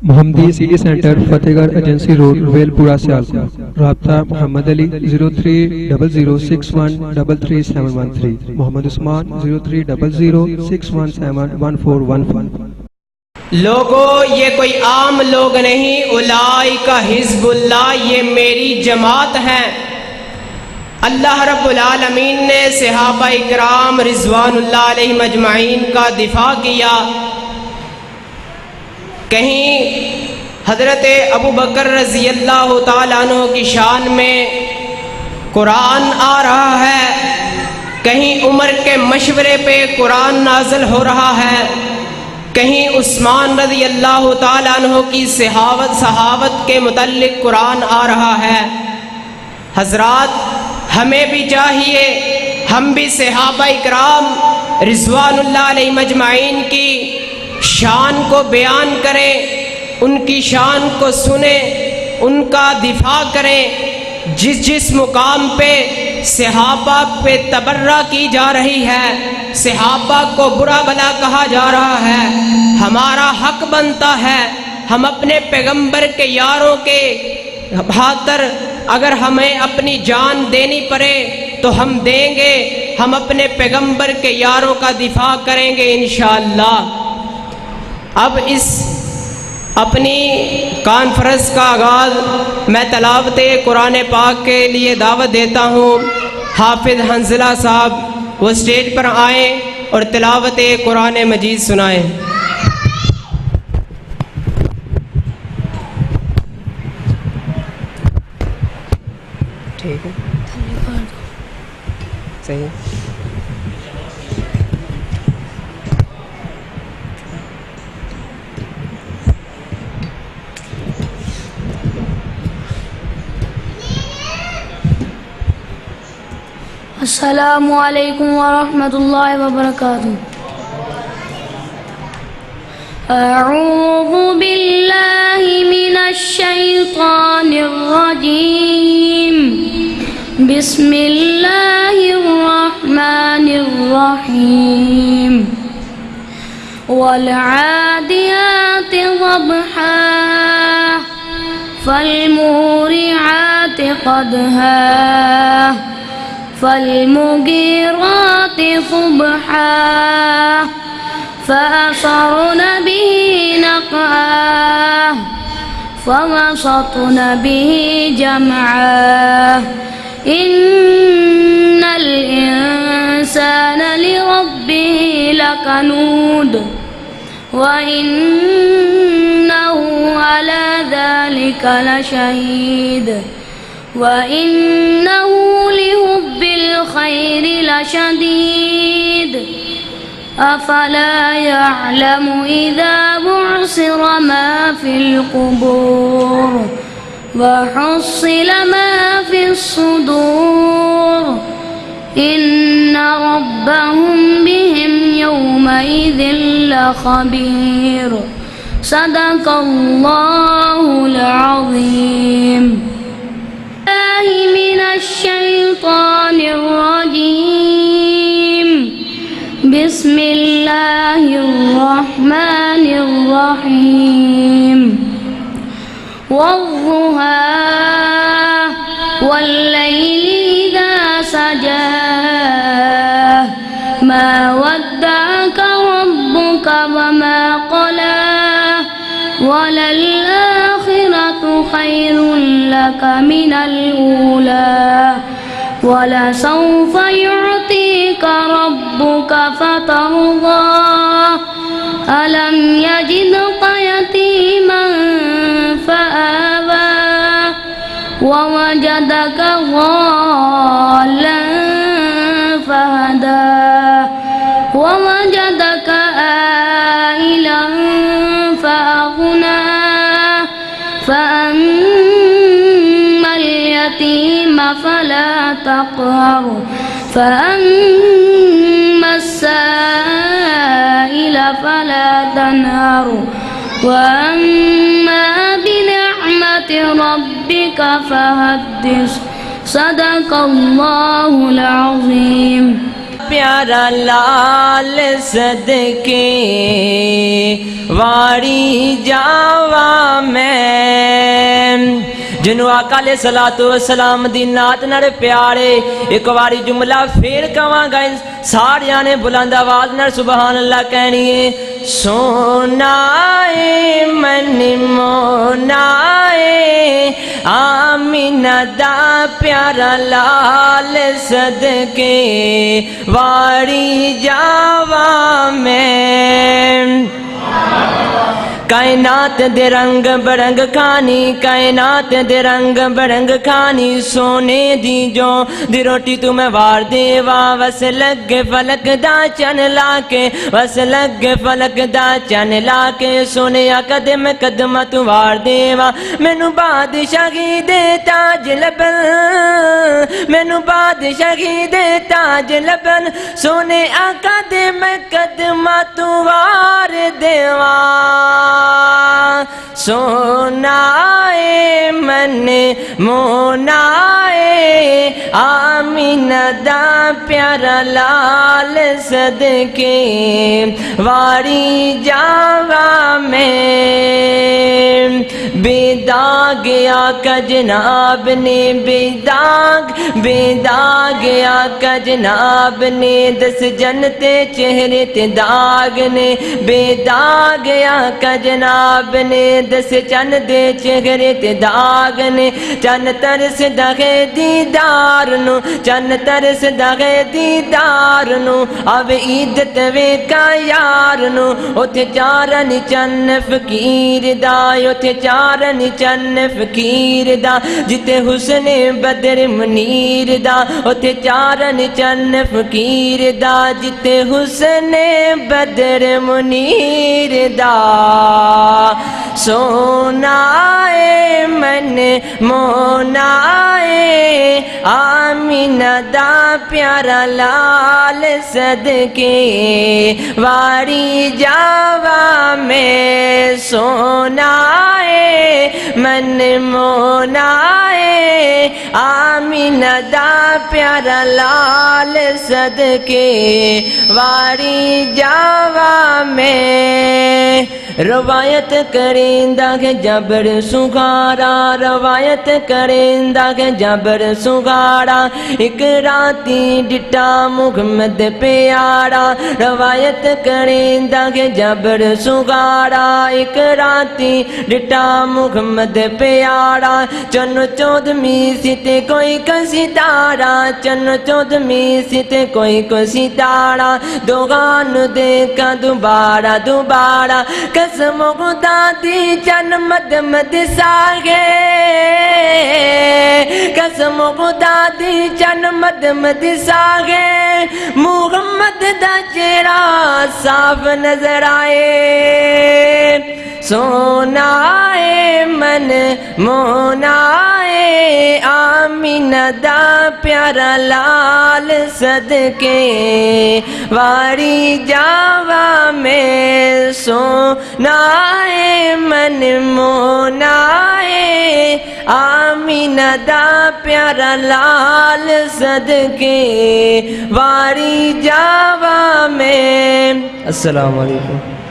محمدی city centre فتح گڑھ agency road well پورہ سیالکوٹ. رابطہ محمد علی 030061333713, محمد عثمان 030061711415. لوگوں یہ کوئی عام لوگ نہیں، اولئک حزب اللہ، یہ میری جماعت ہے. اللہ رب العالمین نے صحابہ اکرام رضوان اللہ علیہم اجمعین کا دفاع کیا. کہیں حضرت ابو بکر رضی اللہ تعالیٰ عنہ کی شان میں قرآن آ رہا ہے، کہیں عمر کے مشورے پہ قرآن نازل ہو رہا ہے، کہیں عثمان رضی اللہ تعالیٰ عنہ کی صحابت کے متعلق قرآن آ رہا ہے. حضرات، ہمیں بھی چاہیے ہم بھی صحابہ اکرام رضوان اللہ علیہم اجمعین کی شان کو بیان کریں، ان کی شان کو سنیں، ان کا دفاع کریں. جس مقام پہ صحابہ پہ تبرہ کی جا رہی ہے، صحابہ کو برا بھلا کہا جا رہا ہے، ہمارا حق بنتا ہے ہم اپنے پیغمبر کے یاروں کے خاطر اگر ہمیں اپنی جان دینی پڑے تو ہم دیں گے، ہم اپنے پیغمبر کے یاروں کا دفاع کریں گے انشاءاللہ. اب اس اپنی کانفرنس کا آغاز میں تلاوت قرآن پاک کے لیے دعوت دیتا ہوں. حافظ حنظلہ صاحب وہ اسٹیج پر آئیں اور تلاوت قرآن مجید سنائیں. ٹھیک ہے، صحیح. السلام علیکم ورحمۃ اللہ وبرکاتہ. اعوذ باللہ من الشیطان الرجیم، بسم اللہ الرحمن الرحیم. والعادیات ضبحا فالمورعات قدحا فالمغیرات صبحا فأثرن به نقعا فوسطن به جمعا. إن الإنسان لربه لكنود وإنه على ذلك لشهيد وإنه لحب الخير لشديد. أفلا يعلم إذا بعثر ما في القبور وحصل ما في الصدور إن ربهم بهم يومئذ لخبير. صدق الله العظيم. من الشيطان الرجيم، بسم الله الرحمن الرحيم. والضحى والليل إذا سجى ما ودعك ربك وما قلى وللآخرة خير لك من الأولى ولسوف يعطيك ربك فترضى. ألم يجدك يتيما فآوى ووجدك ضالا فهدى ووجدك عائلا فأغنى. فأما اليتيم فلا تقهر فأما السائل فلا تنهر وأما بنعمة ربك فحدث. صدق الله العظيم. پیارا لال صدقے واری جاوا میں جنو آقا علیہ السلام دی نات نر پیارے ایک واری جملہ پھر کہاں گا ساریاں نے بلند آواز نر سبحان اللہ کہنی ہے سونا اے من مونا اے آمینہ دا پیارا لال صدقے واری جاوا میں کائنات دے رنگ برنگ کھانی کائنات دے رنگ برنگ کھانی سونے دی جو دی روٹی تمہیں وار دیوا وس لگ فلک دا چن لاکے وس لگ فلک دا چن لاکے سونے قدم قدم تو وار دیوا مینو بادشاہی دے تاج لبن مینو بادشاہی دے تاج لبن سونے قدم قدم تو وار دیوا سونا اے من مونا اے آمینہ دا پیارا لال صدقے واری جاوا میں بے داغ آقا جناب نے بے داغ آقا جناب نے دس جنتے چہرے تے داغ نے بے داغ آقا جناب نے دس چند دے چہرے تے داغ نے چند ترس دغے دیدار نو چند ترس دغے دیدار نو اب عیدت وے کا یار نو اوتھے چارن چن فقیر دا اوتھے چارن چن فقیر دا جتے حسن بدر منیر دا اوتھے چارن چن فقیر دا جتے حسن بدر منیر دا سونا اے من مونا اے آمینہ دا پیارا لال صدقے واری جاوا میں سونا اے من مونا اے آمینہ دا پیارا لال صدقے واری جاوا میں روایت کرندہ کہ جبر سگارا روایت کرندہ کہ جبر سگارا ایک راتی ڈٹا محمد پیارا روایت کرندہ کہ جبر سگارا ایک راتی ڈٹا محمد پیارا چن چودمی سیتے کوئی کسی تارا چن چودمی سیتے کوئی کسی تارا دوغان دیکھا دوبارہ دوبارہ قسم خدا دی چن مد مد ساگے قسم خدا دی چن مد مد ساگے محمد دا چہرہ صاف نظر آئے سونا اے من مونا اے آمینہ دا پیارا لال صدقے واری جاوا میں سونا اے من مونا اے آمینہ دا پیارا لال صدقے واری جاوا میں السلام علیکم